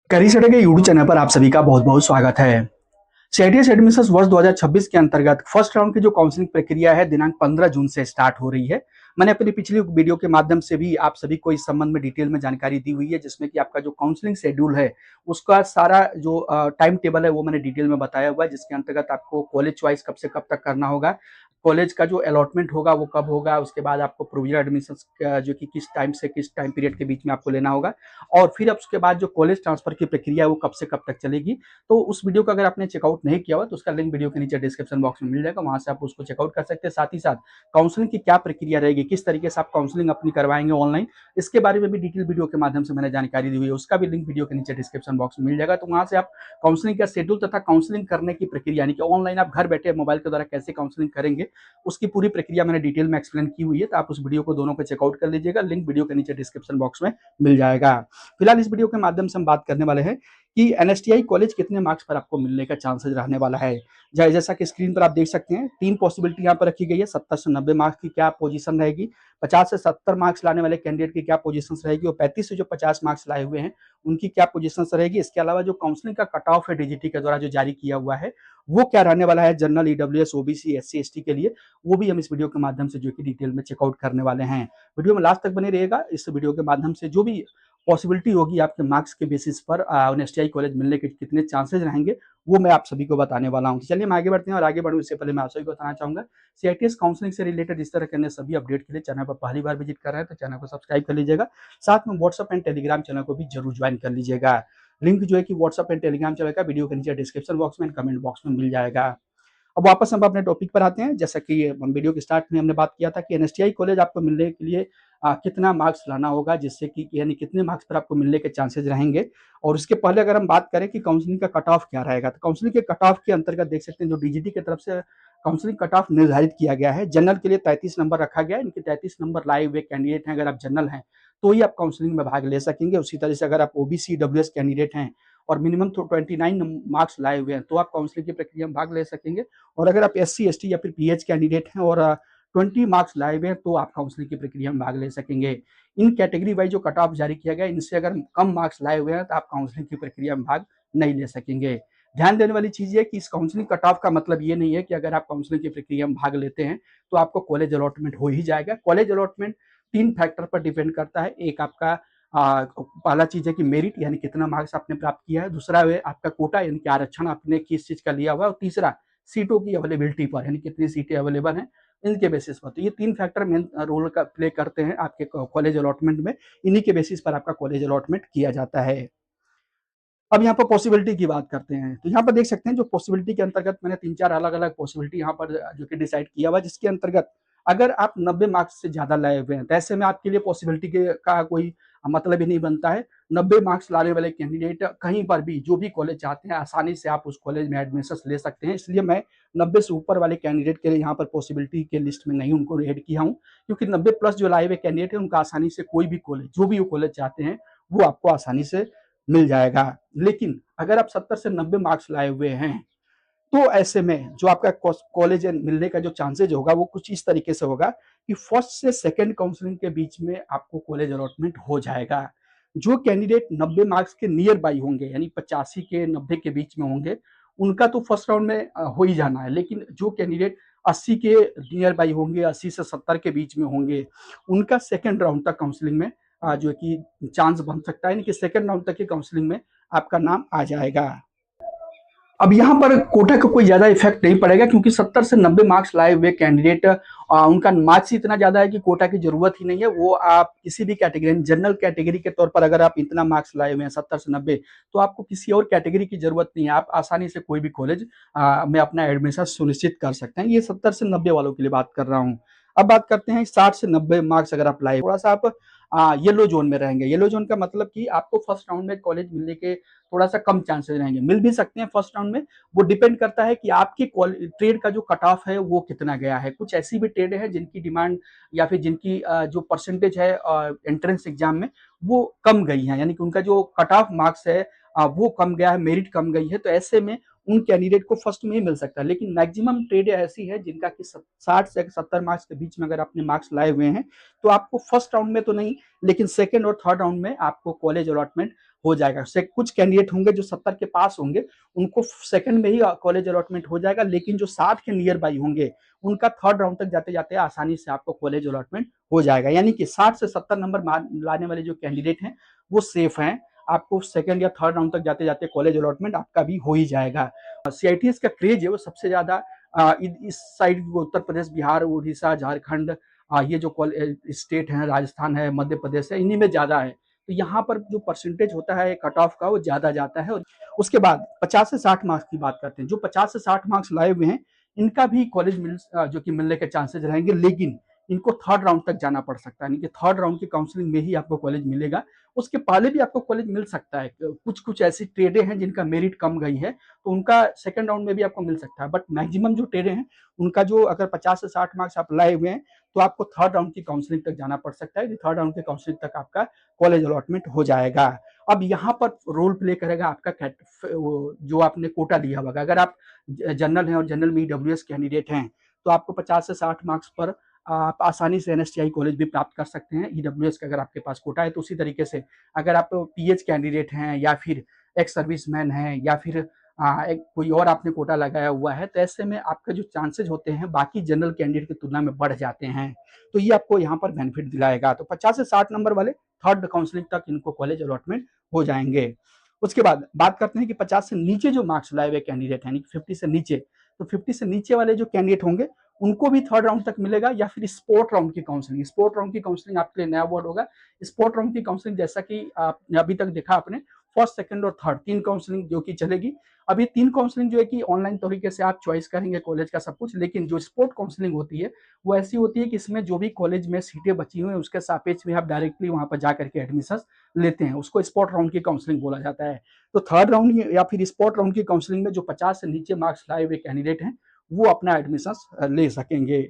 करी सटे के यूट्यूब चैनल पर आप सभी का बहुत बहुत स्वागत है। सीआईटीएस एडमिशंस वर्ष 2026 के अंतर्गत फर्स्ट राउंड की जो काउंसलिंग प्रक्रिया है दिनांक 15 जून से स्टार्ट हो रही है। मैंने अपनी पिछली वीडियो के माध्यम से भी आप सभी को इस संबंध में डिटेल में जानकारी दी हुई है, जिसमें कि आपका जो काउंसलिंग शेड्यूल है उसका सारा जो टाइम टेबल है वो मैंने डिटेल में बताया हुआ है, जिसके अंतर्गत आपको कॉलेज चॉइस कब से कब तक करना होगा, कॉलेज का जो अलॉटमेंट होगा वो कब होगा, उसके बाद आपको प्रोविजनल एडमिशन जो कि किस टाइम से किस टाइम पीरियड के बीच में आपको लेना होगा, और फिर अब उसके बाद जो कॉलेज ट्रांसफर की प्रक्रिया है वो कब से कब तक चलेगी। तो उस वीडियो को अगर आपने चेकआउट नहीं किया हुआ तो उसका लिंक वीडियो के नीचे डिस्क्रिप्शन बॉक्स में मिल जाएगा, वहां से आप उसको चेकआउट कर सकते हैं। साथ ही साथ काउंसलिंग की क्या प्रक्रिया रहेगी, किस तरीके से आप काउंसलिंग अपनी करवाएंगे ऑनलाइन, इसके बारे में भी डिटेल वीडियो के माध्यम से मैंने जानकारी दी हुई है, उसका भी लिंक वीडियो के नीचे डिस्क्रिप्शन बॉक्स में मिल जाएगा। तो वहां से आप काउंसलिंग का शेड्यूल तथा काउंसलिंग करने की प्रक्रिया यानी कि ऑनलाइन आप घर बैठे मोबाइल के द्वारा कैसे काउंसलिंग करेंगे उसकी पूरी प्रक्रिया मैंने डिटेल में एक्सप्लेन की हुई है। तो आप उस वीडियो को दोनों को चेकआउट कर लीजिएगा, लिंक वीडियो के नीचे डिस्क्रिप्शन बॉक्स में मिल जाएगा। फिलहाल इस वीडियो के माध्यम से हम बात करने वाले हैं कि एनएसटीआई कॉलेज कितने मार्क्स पर आपको मिलने का चांसेस रहने वाला है। जैसा कि स्क्रीन पर आप देख सकते हैं, तीन पॉसिबिलिटी यहाँ पर रखी गई है। 70 से 90 मार्क्स की क्या पोजीशन रहेगी, 50 से 70 मार्क्स लाने वाले कैंडिडेट की क्या पोजीशन रहेगी, और 35 से जो 50 मार्क्स लाए हुए हैं उनकी क्या पोजीशन रहेगी। इसके अलावा जो काउंसलिंग का कट ऑफ है डीजीटी के द्वारा जो जारी किया हुआ है वो क्या रहने वाला है general, EWS, OBC, SC, ST के लिए, वो भी हम इस वीडियो के माध्यम से जो कि डिटेल में चेकआउट करने वाले हैं। वीडियो में लास्ट तक बने रहिएगा। इस वीडियो के माध्यम से जो भी पॉसिबिलिटी होगी आपके मार्क्स के बेसिस पर एनएसटीआई कॉलेज मिलने के कितने चांसेस रहेंगे वो मैं आप सभी को बताने वाला हूँ। चलिए हम आगे बढ़ते हैं, और आगे बढ़ने से पहले मैं आप सभी को बताना चाहूंगा सीआईटीएस काउंसलिंग से रिलेटेड इस तरह के अन्य सभी अपडेट के लिए चैनल पर पहली बार विजिट कर रहे हैं तो चैनल को सब्सक्राइब कर लीजिएगा। साथ में व्हाट्सअप एंड टेलीग्राम चैनल को भी जरूर ज्वाइन कर लीजिएगा। लिंक जो है कि व्हाट्सअप एंड टेलीग्राम चैनल का वीडियो के नीचे डिस्क्रिप्शन बॉक्स में कमेंट बॉक्स में मिल जाएगा। अब वापस हम अपने टॉपिक पर आते हैं। जैसा कि हम वीडियो के स्टार्ट में हमने बात किया था कि एनएसटीआई कॉलेज आपको मिलने के लिए कितना मार्क्स लाना होगा, जिससे कि यानी कितने मार्क्स पर आपको मिलने के चांसेस रहेंगे। और उसके पहले अगर हम बात करें कि काउंसलिंग का कट ऑफ क्या रहेगा, तो काउंसलिंग के कट ऑफ के अंतर्गत देख सकते हैं जो डीजीटी की तरफ से काउंसलिंग कट ऑफ निर्धारित किया गया है। जनरल के लिए 33 नंबर रखा गया है। इनके 33 नंबर लाए हुए कैंडिडेट हैं, अगर आप जनरल हैं तो ही आप काउंसलिंग में भाग ले सकेंगे। उसी तरह से अगर आप ओबीसी, डब्ल्यूएस कैंडिडेट हैं और मिनिमम 29 मार्क्स लाए हुए हैं तो आप काउंसलिंग की प्रक्रिया में भाग ले सकेंगे। और अगर आप एससी, एसटी या फिर पीएच कैंडिडेट हैं और 20 मार्क्स लाए हुए हैं तो आप काउंसलिंग की प्रक्रिया में भाग ले सकेंगे। इन कैटेगरी वाइज जो कट ऑफ जारी किया गया है, इनसे अगर कम मार्क्स लाए हुए हैं तो आप काउंसलिंग की प्रक्रिया में भाग नहीं ले सकेंगे। ध्यान देने वाली चीज ये कि इस काउंसलिंग कट ऑफ का मतलब ये नहीं है कि अगर आप काउंसलिंग की प्रक्रिया में भाग लेते हैं तो आपको कॉलेज अलॉटमेंट हो ही जाएगा। कॉलेज अलॉटमेंट तीन फैक्टर पर डिपेंड करता है। एक आपका पहला चीज है कि मेरिट यानी कितना मार्क्स आपने प्राप्त किया है, दूसरा है आपका कोटा यानी कि आरक्षण आपने किस चीज का लिया हुआ है, और तीसरा सीटों की अवेलेबिलिटी पर यानी कितनी सीटें अवेलेबल हैं इनके बेसिस पर। तो ये तीन फैक्टर मेन रोल का प्ले करते हैं आपके कॉलेज अलॉटमेंट में। इन्हीं के बेसिस पर आपका कॉलेज अलॉटमेंट किया जाता है। अब यहाँ पर पॉसिबिलिटी की बात करते हैं, तो यहाँ पर देख सकते हैं जो पॉसिबिलिटी के अंतर्गत मैंने तीन चार अलग अलग पॉसिबिलिटी यहाँ पर जो कि डिसाइड किया हुआ, जिसके अंतर्गत अगर आप 90 मार्क्स से ज्यादा लाए हुए हैं तो ऐसे में आपके लिए पॉसिबिलिटी का कोई मतलब ही नहीं बनता है। 90 मार्क्स लाने वाले कैंडिडेट कहीं पर भी जो भी कॉलेज चाहते हैं आसानी से आप उस कॉलेज में एडमिशन ले सकते हैं। इसलिए मैं 90 से ऊपर वाले कैंडिडेट के लिए यहाँ पर पॉसिबिलिटी के लिस्ट में नहीं उनको ऐड किया हूँ, क्योंकि 90 प्लस जो लाए हुए कैंडिडेट है उनका आसानी से कोई भी कॉलेज जो भी वो कॉलेज चाहते हैं वो आपको आसानी से मिल जाएगा। लेकिन अगर आप 70 से 90 मार्क्स लाए हुए हैं तो ऐसे में जो आपका कॉलेज मिलने का जो चांसेज होगा वो कुछ इस तरीके से होगा कि फर्स्ट से सेकंड काउंसलिंग के बीच में आपको कॉलेज अलॉटमेंट हो जाएगा। जो कैंडिडेट 90 मार्क्स के नियर बाई होंगे यानी 85 के 90 के बीच में होंगे उनका तो फर्स्ट राउंड में हो ही जाना है। लेकिन जो कैंडिडेट 80 के नियर बाई होंगे, 80 से 70 के बीच में होंगे, उनका सेकंड राउंड तक काउंसलिंग में जो कि चांस बन सकता है, यानी कि सेकंड राउंड तक की काउंसलिंग में आपका नाम आ जाएगा। अब यहाँ पर कोटा का कोई ज्यादा इफेक्ट नहीं पड़ेगा, क्योंकि 70 से 90 मार्क्स लाए हुए कैंडिडेट उनका मार्क्स इतना ज्यादा है कि कोटा की जरूरत ही नहीं है। वो आप किसी भी कैटेगरी जनरल कैटेगरी के तौर पर अगर आप इतना मार्क्स लाए हुए हैं 70 से 90, तो आपको किसी और कैटेगरी की जरूरत नहीं है। आप आसानी से कोई भी कॉलेज में अपना एडमिशन सुनिश्चित कर सकते हैं। ये 70 से 90 वालों के लिए बात कर रहा हूँ। अब बात करते हैं 60 से 90 मार्क्स अगर आप लाए, थोड़ा सा आप येलो जोन में रहेंगे। येलो जोन का मतलब कि आपको फर्स्ट राउंड में कॉलेज मिलने के थोड़ा सा कम चांसेस रहेंगे, मिल भी सकते हैं फर्स्ट राउंड में। वो डिपेंड करता है कि आपकी ट्रेड का जो कट ऑफ है वो कितना गया है। कुछ ऐसी भी ट्रेड है जिनकी डिमांड या फिर जिनकी जो परसेंटेज है एंट्रेंस एग्जाम में वो कम गई है, यानी कि उनका जो कट ऑफ मार्क्स है वो कम गया है, मेरिट कम गई है। तो ऐसे में उन कैंडिडेट को फर्स्ट में ही मिल सकता है। लेकिन मैक्सिमम ट्रेडें ऐसी है जिनका कि 60 से 70 मार्क्स के बीच में अगर आपने मार्क्स लाए हुए हैं तो आपको फर्स्ट राउंड में तो नहीं, लेकिन सेकंड और थर्ड राउंड में आपको कॉलेज अलॉटमेंट हो जाएगा। कुछ कैंडिडेट होंगे जो 70 के पास होंगे, उनको सेकंड में ही कॉलेज अलॉटमेंट हो जाएगा, लेकिन जो 60 के नियर बाई होंगे उनका थर्ड राउंड तक जाते जाते आसानी से आपको कॉलेज अलॉटमेंट हो जाएगा। यानी कि 60 से 70 नंबर लाने वाले जो कैंडिडेट हैं वो सेफ हैं, आपको सेकंड या थर्ड राउंड तक जाते जाते कॉलेज अलॉटमेंट आपका भी हो ही जाएगा। सीआईटीएस का क्रेज है वो सबसे ज्यादा इस साइड उत्तर प्रदेश, बिहार, उड़ीसा, झारखंड, ये जो स्टेट है, राजस्थान है, मध्य प्रदेश है, इन्हीं में ज्यादा है। तो यहाँ पर जो परसेंटेज होता है कट ऑफ का वो ज्यादा जाता है। उसके बाद 50 से 60 मार्क्स की बात करते हैं। जो 50 से 60 मार्क्स लाए हुए हैं इनका भी कॉलेज जो कि मिलने के चांसेस रहेंगे, लेकिन इनको थर्ड राउंड तक जाना पड़ सकता है। यानी कि थर्ड राउंड की काउंसलिंग में ही आपको कॉलेज मिलेगा। उसके पहले भी आपको कॉलेज मिल सकता है। कुछ कुछ ऐसी ट्रेडें हैं जिनका मेरिट कम गई है तो उनका सेकंड राउंड में भी आपको मिल सकता है। बट मैक्सिमम जो ट्रेडें हैं उनका जो अगर 50 से 60 मार्क्स आप लाए हुए हैं तो आपको थर्ड राउंड की काउंसलिंग तक जाना पड़ सकता है। थर्ड राउंड की काउंसलिंग तक आपका कॉलेज अलॉटमेंट हो जाएगा। अब यहाँ पर रोल प्ले करेगा आपका जो आपने कोटा लिया होगा। अगर आप जनरल हैं और जनरल में ईडब्ल्यूएस कैंडिडेट हैं तो आपको 50 से 60 मार्क्स पर आप आसानी से एनएसटीआई कॉलेज भी प्राप्त कर सकते हैं ईडब्ल्यूएस का, अगर आपके पास कोटा है। तो उसी तरीके से अगर आप पीएच कैंडिडेट हैं या फिर एक्स सर्विसमैन हैं या फिर एक कोई और आपने कोटा लगाया हुआ है, तो ऐसे में आपके जो चांसेज होते हैं बाकी जनरल कैंडिडेट की तुलना में बढ़ जाते हैं। तो ये आपको यहाँ पर बेनिफिट दिलाएगा। तो 50 से 60 नंबर वाले थर्ड काउंसलिंग तक इनको कॉलेज अलॉटमेंट हो जाएंगे। उसके बाद बात करते हैं कि 50 से नीचे जो मार्क्स लाए हुए कैंडिडेट हैं, 50 से नीचे, तो 50 से नीचे वाले जो कैंडिडेट होंगे उनको भी थर्ड राउंड तक मिलेगा या फिर स्पोर्ट राउंड की काउंसलिंग। स्पोर्ट राउंड की काउंसलिंग आपके लिए नया वर्ड होगा। स्पोर्ट राउंड की काउंसलिंग जैसा कि आपने अभी तक देखा, आपने फर्स्ट, सेकंड और थर्ड 3 काउंसलिंग जो कि चलेगी। अभी 3 काउंसलिंग जो है कि ऑनलाइन तरीके से आप चॉइस करेंगे कॉलेज का सब कुछ, लेकिन जो स्पोर्ट काउंसलिंग होती है वो ऐसी होती है कि इसमें जो भी कॉलेज में सीटें बची हुई हैं उसके सापेक्ष में आप डायरेक्टली वहां पर जाकर के एडमिशन लेते हैं। उसको स्पोर्ट राउंड की काउंसलिंग बोला जाता है। तो थर्ड राउंड या फिर स्पोर्ट राउंड की काउंसलिंग में जो 50 से नीचे मार्क्स लाए हुए कैंडिडेट हैं वो अपना एडमिशन ले सकेंगे।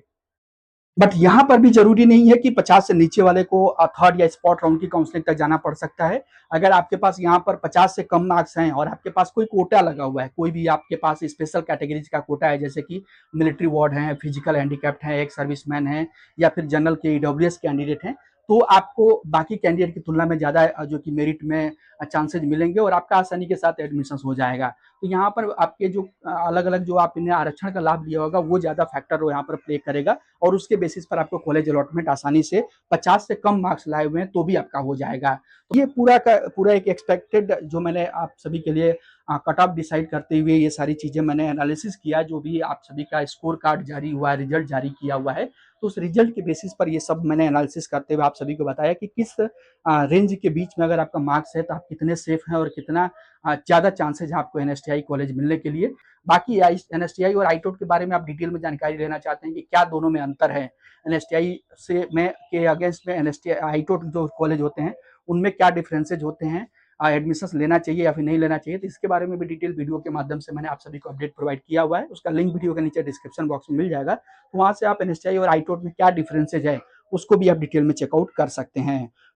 बट यहाँ पर भी जरूरी नहीं है कि 50 से नीचे वाले को थर्ड या स्पॉट राउंड की काउंसलिंग तक जाना पड़ सकता है। अगर आपके पास यहाँ पर 50 से कम मार्क्स हैं और आपके पास कोई कोटा लगा हुआ है, कोई भी आपके पास स्पेशल कैटेगरीज का कोटा है, जैसे कि मिलिट्री वार्ड है, फिजिकल हैंडीकैप्ड है, एक सर्विसमैन है या फिर जनरल के ईडब्ल्यूएस कैंडिडेट हैं, तो आपको बाकी कैंडिडेट की तुलना में ज्यादा जो कि मेरिट में चांसेज मिलेंगे और आपका आसानी के साथ एडमिशन हो जाएगा। तो यहाँ पर आपके जो अलग अलग जो आपने आरक्षण का लाभ लिया होगा वो ज्यादा फैक्टर यहाँ पर प्ले करेगा और उसके बेसिस पर आपको कॉलेज अलॉटमेंट आसानी से 50 से कम मार्क्स लाए हुए हैं तो भी आपका हो जाएगा। तो ये पूरा का पूरा एक एक्सपेक्टेड जो मैंने आप सभी के लिए कट ऑफ डिसाइड करते हुए ये सारी चीजें मैंने एनालिसिस किया, जो भी आप सभी का स्कोर कार्ड जारी हुआ है, रिजल्ट जारी किया हुआ है, तो उस रिजल्ट के बेसिस पर ये सब मैंने एनालिसिस करते हुए आप सभी को बताया कि किस रेंज के बीच में अगर आपका मार्क्स है तो आप कितने सेफ हैं और कितना ज्यादा चांसेज है आपको एनएसटीआई कॉलेज मिलने के लिए। बाकी एनएसटीआई और आईटोट के बारे में आप डिटेल में जानकारी लेना चाहते हैं कि क्या दोनों में अंतर है, एनएसटीआई से में के अगेंस्ट में एनएसटीआई आईटोट जो कॉलेज होते हैं उनमें क्या डिफरेंसेज होते हैं, एडमिशन लेना चाहिए या फिर नहीं लेना चाहिए, तो इसके बारे में भी डिटेल वीडियो के माध्यम से मैंने आप सभी को अपडेट प्रोवाइड किया हुआ है। उसका लिंक वीडियो के नीचे डिस्क्रिप्शन बॉक्स में मिल जाएगा, तो वहां से आप एनएसटीआई और आईटोट में क्या डिफरेंसेज है उसको भी आप डिटेल में चेकआउट कर सकते हैं।